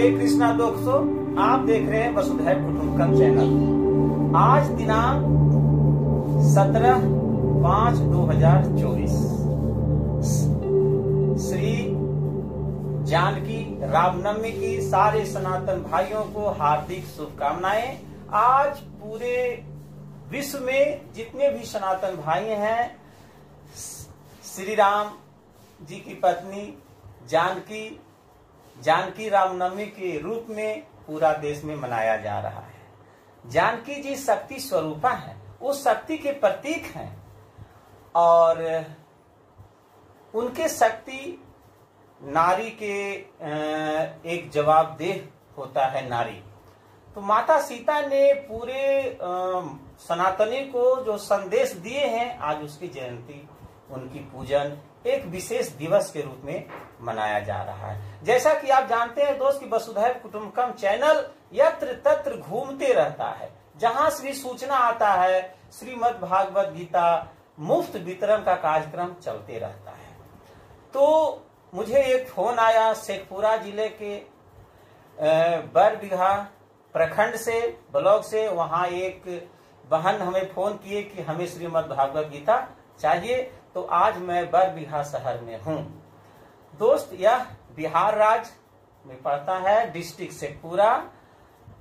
हरे कृष्णा दोस्तों, आप देख रहे हैं वसुधैव कुटुंबकम चैनल। आज दिनांक 17/5/2024 श्री जानकी रामनवमी की सारे सनातन भाइयों को हार्दिक शुभकामनाएं। आज पूरे विश्व में जितने भी सनातन भाई हैं, श्री राम जी की पत्नी जानकी रामनवमी के रूप में पूरा देश में मनाया जा रहा है। जानकी जी शक्ति स्वरूपा है, उस शक्ति के प्रतीक हैं और उनके शक्ति नारी के एक जवाबदेह होता है नारी। तो माता सीता ने पूरे सनातनी को जो संदेश दिए हैं, आज उसकी जयंती, उनकी पूजन एक विशेष दिवस के रूप में मनाया जा रहा है। जैसा कि आप जानते हैं दोस्त कि वसुधैव कुटुंबकम चैनल यत्र तत्र घूमते रहता है। जहां से सूचना आता है, श्रीमद् भागवत गीता मुफ्त वितरण का कार्यक्रम चलते रहता है। तो मुझे एक फोन आया शेखपुरा जिले के बरबीघा प्रखंड से, ब्लॉक से। वहां एक बहन हमें फोन किए कि हमें श्रीमद् भागवत गीता चाहिए। तो आज मैं बरबीघा शहर में हूँ दोस्त। यह बिहार राज्य में पड़ता है, डिस्ट्रिक्ट शेखपुरा,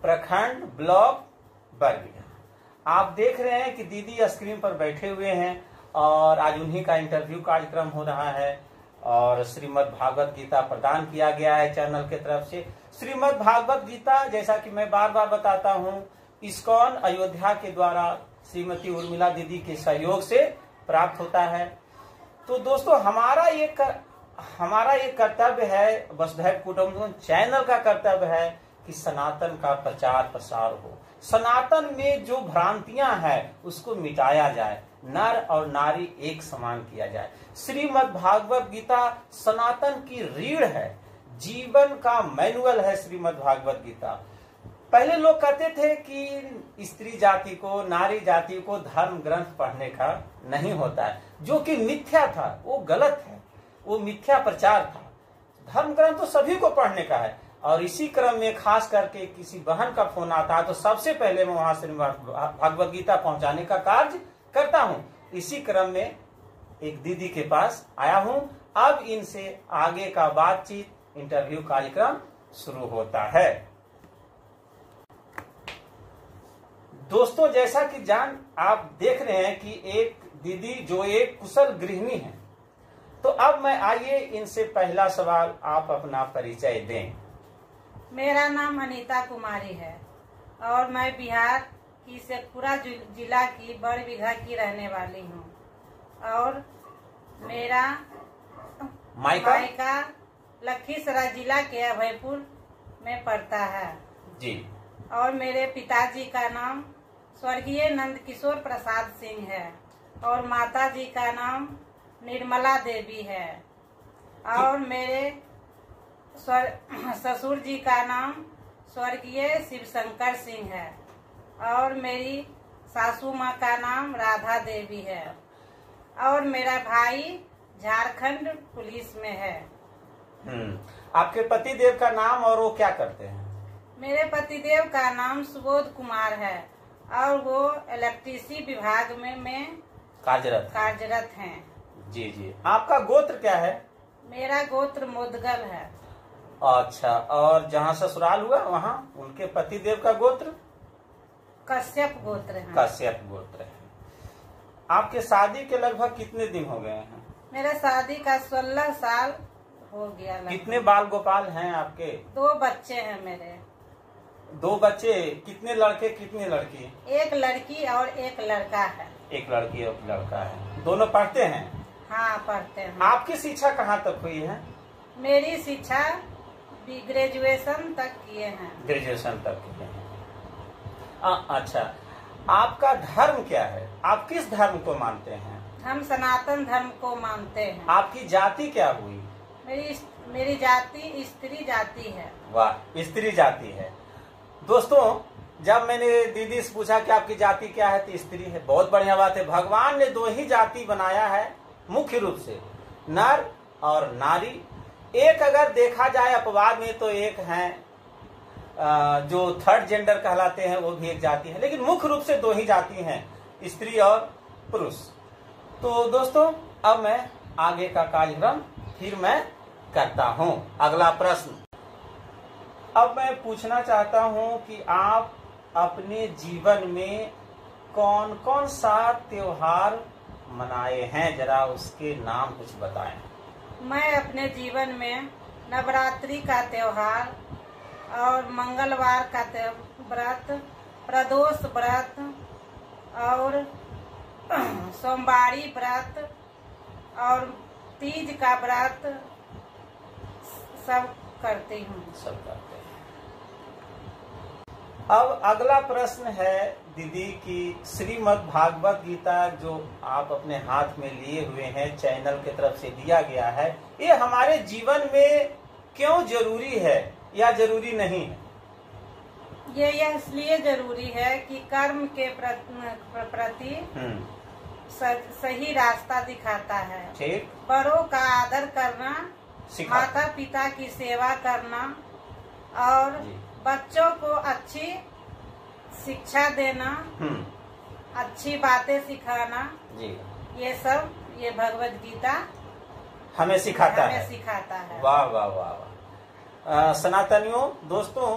प्रखंड, ब्लॉक बरबीघा। आप देख रहे हैं कि दीदी स्क्रीन पर बैठे हुए हैं और आज उन्हीं का इंटरव्यू कार्यक्रम हो रहा है और श्रीमद् भागवत गीता प्रदान किया गया है चैनल के तरफ से। श्रीमद् भागवत गीता, जैसा कि मैं बार बार बताता हूँ, इस्कॉन अयोध्या के द्वारा श्रीमती उर्मिला दीदी के सहयोग से प्राप्त होता है। तो दोस्तों हमारा ये कर्तव्य है, वसुधैव कुटुंबकम चैनल का कर्तव्य है कि सनातन का प्रचार प्रसार हो, सनातन में जो भ्रांतियां हैं उसको मिटाया जाए, नर और नारी एक समान किया जाए। श्रीमद् भागवत गीता सनातन की रीढ़ है, जीवन का मैनुअल है श्रीमद् भागवत गीता। पहले लोग कहते थे कि स्त्री जाति को, नारी जाति को धर्म ग्रंथ पढ़ने का नहीं होता है, जो कि मिथ्या था, वो गलत है, वो मिथ्या प्रचार था। धर्म ग्रंथ तो सभी को पढ़ने का है। और इसी क्रम में खास करके किसी बहन का फोन आता है तो सबसे पहले मैं वहां से भागवत गीता पहुंचाने का कार्य करता हूं। इसी क्रम में एक दीदी के पास आया हूं। अब इनसे आगे का बातचीत, इंटरव्यू कार्यक्रम शुरू होता है। दोस्तों जैसा कि आप देख रहे हैं कि एक दीदी जो एक कुशल गृहिणी है, तो अब मैं आइए इनसे पहला सवाल, आप अपना परिचय दें। मेरा नाम अनीता कुमारी है और मैं बिहार की शेखपुरा जिला की बरबीघा की रहने वाली हूँ और मेरा मायका लखीसराय जिला के अभयपुर में पड़ता है जी। और मेरे पिताजी का नाम स्वर्गीय नंद किशोर प्रसाद सिंह है और माता जी का नाम निर्मला देवी है और मेरे ससुर जी का नाम स्वर्गीय शिवशंकर सिंह है और मेरी सासू माँ का नाम राधा देवी है और मेरा भाई झारखंड पुलिस में है। आपके पति देव का नाम और वो क्या करते हैं? मेरे पतिदेव का नाम सुबोध कुमार है और वो इलेक्ट्रिसिटी विभाग में कार्यरत हैं। जी जी। आपका गोत्र क्या है? मेरा गोत्र मोदगल है। अच्छा, और जहाँ ससुराल हुआ वहाँ उनके पतिदेव का गोत्र कश्यप गोत्र है। कश्यप गोत्र है। आपके शादी के लगभग कितने दिन हो गए हैं? मेरा शादी का 16 साल हो गया। कितने बाल गोपाल हैं आपके? 2 बच्चे हैं मेरे। 2 बच्चे? कितने लड़के कितनी लड़की? एक लड़की और एक लड़का है। एक लड़की और लड़का है। दोनों पढ़ते हैं? हाँ, पढ़ते हैं। आपकी शिक्षा कहाँ तक हुई है? मेरी शिक्षा ग्रेजुएशन तक किए हैं। ग्रेजुएशन तक किए हैं। अच्छा, आपका धर्म क्या है? आप किस धर्म को मानते हैं? हम सनातन धर्म को मानते हैं। आपकी जाति क्या हुई? मेरी जाति स्त्री जाति है। वाह, स्त्री जाति है। दोस्तों जब मैंने दीदी से पूछा कि आपकी जाति क्या है तो स्त्री है। बहुत बढ़िया बात है। भगवान ने 2 ही जाति बनाया है मुख्य रूप से, नर और नारी। एक अगर देखा जाए अपवाद में तो एक है जो थर्ड जेंडर कहलाते हैं वो भी एक जाति है, लेकिन मुख्य रूप से दो ही जाति हैं, स्त्री और पुरुष। तो दोस्तों अब मैं आगे का कार्यक्रम फिर मैं करता हूं। अगला प्रश्न अब मैं पूछना चाहता हूं कि आप अपने जीवन में कौन कौन सा त्योहार मनाए हैं, जरा उसके नाम कुछ बताएं। मैं अपने जीवन में नवरात्रि का त्योहार और मंगलवार का व्रत, प्रदोष व्रत और सोमवारी व्रत और तीज का व्रत सब करती हूँ। सब करते हैं। अब अगला प्रश्न है दीदी की श्रीमद् भागवत गीता जो आप अपने हाथ में लिए हुए हैं, चैनल की तरफ से दिया गया है, ये हमारे जीवन में क्यों जरूरी है या जरूरी नहीं है? ये इसलिए जरूरी है कि कर्म के प्रति सही रास्ता दिखाता है। ठीक। बड़ों का आदर करना, माता पिता की सेवा करना और बच्चों को अच्छी शिक्षा देना, अच्छी बातें सिखाना जी, ये सब ये भगवत गीता हमें सिखाता है। वाह वाह वाह वाह। सनातनियों दोस्तों,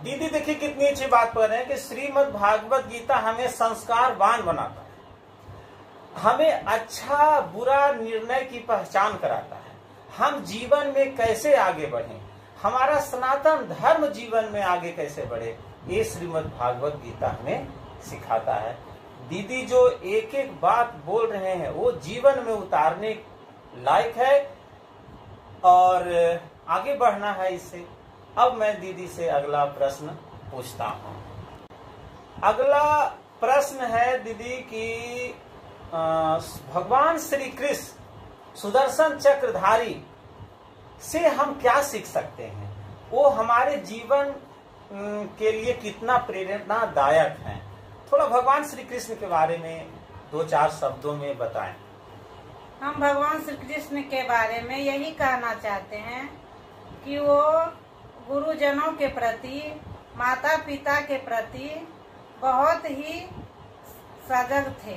दीदी देखिए कितनी अच्छी बात कर रहे हैं कि श्रीमद् भागवत गीता हमें संस्कारवान बनाता है, हमें अच्छा बुरा निर्णय की पहचान कराता है, हम जीवन में कैसे आगे बढ़ें, हमारा सनातन धर्म जीवन में आगे कैसे बढ़े, ये श्रीमद् भागवत गीता हमें सिखाता है। दीदी जो एक एक बात बोल रहे हैं वो जीवन में उतारने लायक है और आगे बढ़ना है इससे। अब मैं दीदी से अगला प्रश्न पूछता हूँ। अगला प्रश्न है दीदी की भगवान श्री कृष्ण सुदर्शन चक्रधारी से हम क्या सीख सकते हैं, वो हमारे जीवन के लिए कितना प्रेरणादायक है? थोड़ा भगवान श्री कृष्ण के बारे में दो चार शब्दों में बताएं। हम भगवान श्री कृष्ण के बारे में यही कहना चाहते हैं कि वो गुरुजनों के प्रति, माता पिता के प्रति बहुत ही सजग थे।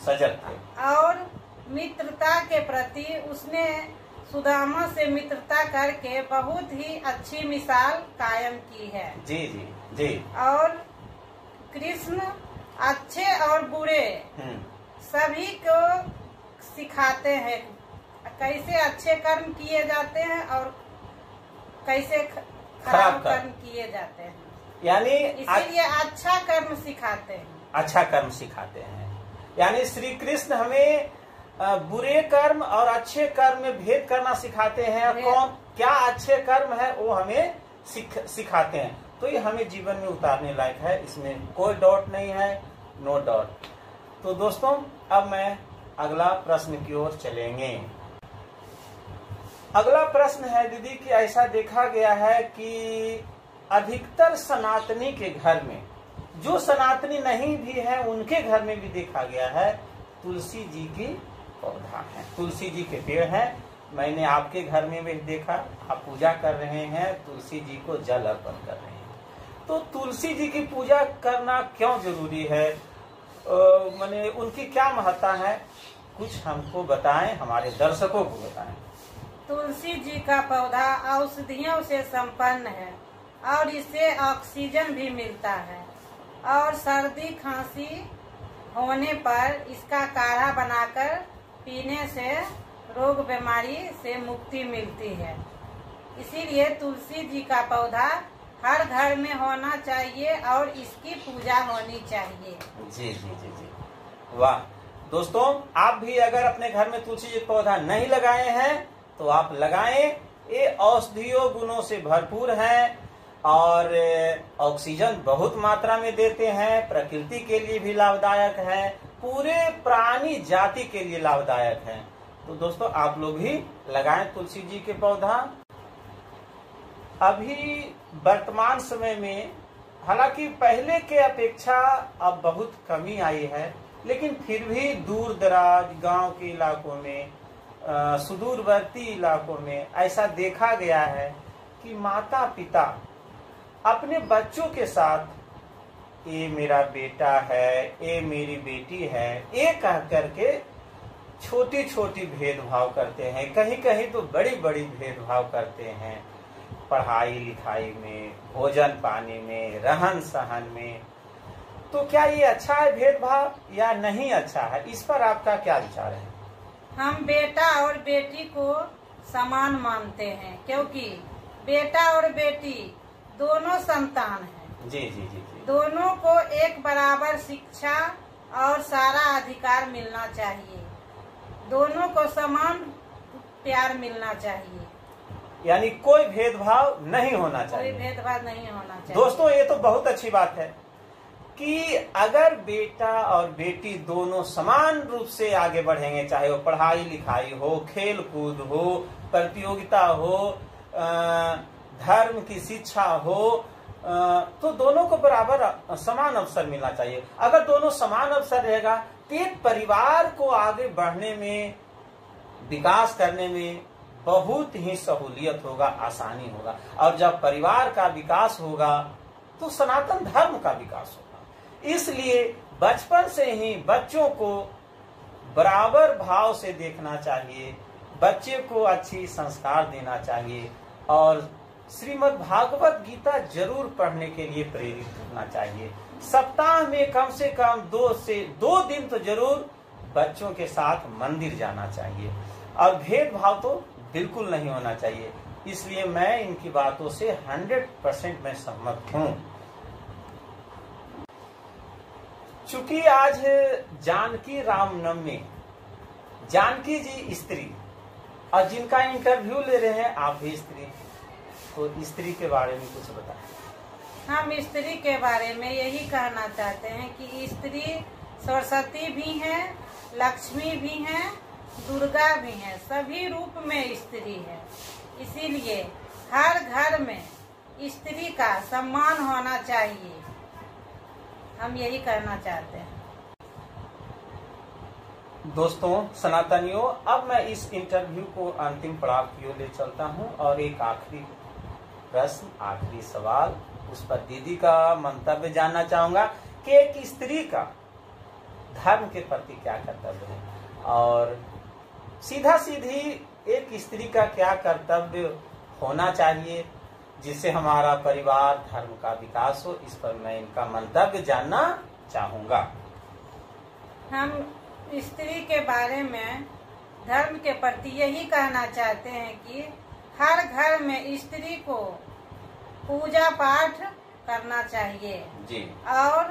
सजग थे। और मित्रता के प्रति उसने सुदामा से मित्रता करके बहुत ही अच्छी मिसाल कायम की है। जी जी जी। और कृष्ण अच्छे और बुरे सभी को सिखाते हैं कैसे अच्छे कर्म किए जाते हैं और कैसे खराब कर्म किए जाते हैं, यानी इसीलिए अच्छा कर्म सिखाते हैं। अच्छा कर्म सिखाते हैं, यानी श्री कृष्ण हमें बुरे कर्म और अच्छे कर्म में भेद करना सिखाते हैं। कौन क्या अच्छे कर्म है वो हमें सिखाते हैं। तो ये हमें जीवन में उतारने लायक है, इसमें कोई डाउट नहीं है, नो डाउट। तो दोस्तों अब मैं अगला प्रश्न की ओर चलेंगे। अगला प्रश्न है दीदी कि ऐसा देखा गया है कि अधिकतर सनातनी के घर में, जो सनातनी नहीं भी है उनके घर में भी देखा गया है तुलसी जी की पौधा है, तुलसी जी के पेड़ हैं। मैंने आपके घर में भी देखा, आप पूजा कर रहे हैं, तुलसी जी को जल अर्पण कर रहे हैं। तो तुलसी जी की पूजा करना क्यों जरूरी है, माने उनकी क्या महत्ता है, कुछ हमको बताएं, हमारे दर्शकों को बताएं। तुलसी जी का पौधा औषधियों से संपन्न है और इससे ऑक्सीजन भी मिलता है और सर्दी खांसी होने पर इसका काढ़ा बनाकर पीने से रोग बीमारी से मुक्ति मिलती है। इसीलिए तुलसी जी का पौधा हर घर में होना चाहिए और इसकी पूजा होनी चाहिए। जी जी जी जी, वाह। दोस्तों आप भी अगर अपने घर में तुलसी जी पौधा नहीं लगाए हैं तो आप लगाएं, ये औषधीय गुणों से भरपूर हैं और ऑक्सीजन बहुत मात्रा में देते हैं, प्रकृति के लिए भी लाभदायक है, पूरे प्राणी जाति के लिए लाभदायक है। तो दोस्तों आप लोग भी लगाएं तुलसी जी के पौधा। अभी वर्तमान समय में हालांकि पहले के अपेक्षा अब बहुत कमी आई है, लेकिन फिर भी दूर दराज गांव के इलाकों में, सुदूरवर्ती इलाकों में ऐसा देखा गया है कि माता पिता अपने बच्चों के साथ ये मेरा बेटा है, ये मेरी बेटी है, ये कह करके छोटी छोटी भेदभाव करते हैं, कहीं कहीं तो बड़ी बड़ी भेदभाव करते हैं, पढ़ाई लिखाई में, भोजन पानी में, रहन सहन में। तो क्या ये अच्छा है भेदभाव या नहीं अच्छा है? इस पर आपका क्या विचार है? हम बेटा और बेटी को समान मानते हैं, क्योंकि बेटा और बेटी दोनों संतान हैं। जी जी जी जी। दोनों को एक बराबर शिक्षा और सारा अधिकार मिलना चाहिए, दोनों को समान प्यार मिलना चाहिए, यानी कोई भेदभाव नहीं होना कोई चाहिए। भेदभाव नहीं होना चाहिए। दोस्तों, ये तो बहुत अच्छी बात है कि अगर बेटा और बेटी दोनों समान रूप से आगे बढ़ेंगे, चाहे वो पढ़ाई लिखाई हो, खेल कूद हो, प्रतियोगिता हो, धर्म की शिक्षा हो, तो दोनों को बराबर समान अवसर मिलना चाहिए। अगर दोनों समान अवसर रहेगा तो एक परिवार को आगे बढ़ने में, विकास करने में बहुत ही सहूलियत होगा, आसानी होगा। और जब परिवार का विकास होगा तो सनातन धर्म का विकास होगा। इसलिए बचपन से ही बच्चों को बराबर भाव से देखना चाहिए, बच्चे को अच्छी संस्कार देना चाहिए और श्रीमद् भागवत गीता जरूर पढ़ने के लिए प्रेरित करना चाहिए। सप्ताह में कम से कम 2 दिन तो जरूर बच्चों के साथ मंदिर जाना चाहिए और भेदभाव तो बिल्कुल नहीं होना चाहिए। इसलिए मैं इनकी बातों से 100% मैं सहमत हूँ। चूंकि आज जानकी रामनवमी, जानकी जी स्त्री और जिनका इंटरव्यू ले रहे हैं आप भी स्त्री, तो स्त्री के बारे में कुछ बताएं। हम स्त्री के बारे में यही कहना चाहते हैं कि स्त्री सरस्वती भी है, लक्ष्मी भी है, दुर्गा भी है, सभी रूप में स्त्री है। इसीलिए हर घर में स्त्री का सम्मान होना चाहिए, हम यही कहना चाहते हैं। दोस्तों सनातनियों, अब मैं इस इंटरव्यू को अंतिम पड़ाव की ओर ले चलता हूं और एक आखिरी प्रश्न, आखिरी सवाल, उस पर दीदी का मंतव्य जानना चाहूंगा कि एक स्त्री का धर्म के प्रति क्या कर्तव्य है और सीधा सीधी एक स्त्री का क्या कर्तव्य होना चाहिए जिससे हमारा परिवार धर्म का विकास हो। इस पर मैं इनका मंतव्य जानना चाहूंगा। हम स्त्री के बारे में धर्म के प्रति यही कहना चाहते हैं कि हर घर में स्त्री को पूजा पाठ करना चाहिए जी। और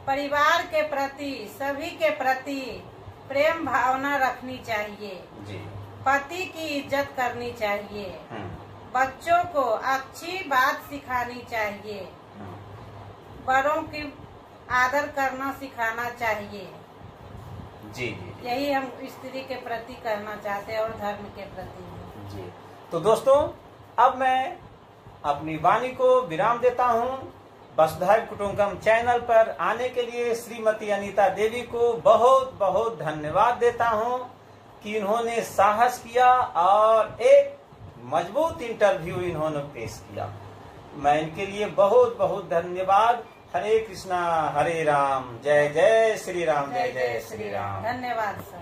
परिवार के प्रति, सभी के प्रति प्रेम भावना रखनी चाहिए जी। पति की इज्जत करनी चाहिए, बच्चों को अच्छी बात सिखानी चाहिए, बड़ों की आदर करना सिखाना चाहिए। जी जी। यही हम स्त्री के प्रति कहना चाहते हैं और धर्म के प्रति जी। तो दोस्तों, अब मैं अपनी वाणी को विराम देता हूँ। वसुधैव कुटुंबकम चैनल पर आने के लिए श्रीमती अनीता देवी को बहुत बहुत धन्यवाद देता हूँ कि इन्होंने साहस किया और एक मजबूत इंटरव्यू इन्होंने पेश किया। मैं इनके लिए बहुत बहुत धन्यवाद। हरे कृष्णा हरे राम, जय जय श्री राम, जय जय श्री राम। धन्यवाद सर।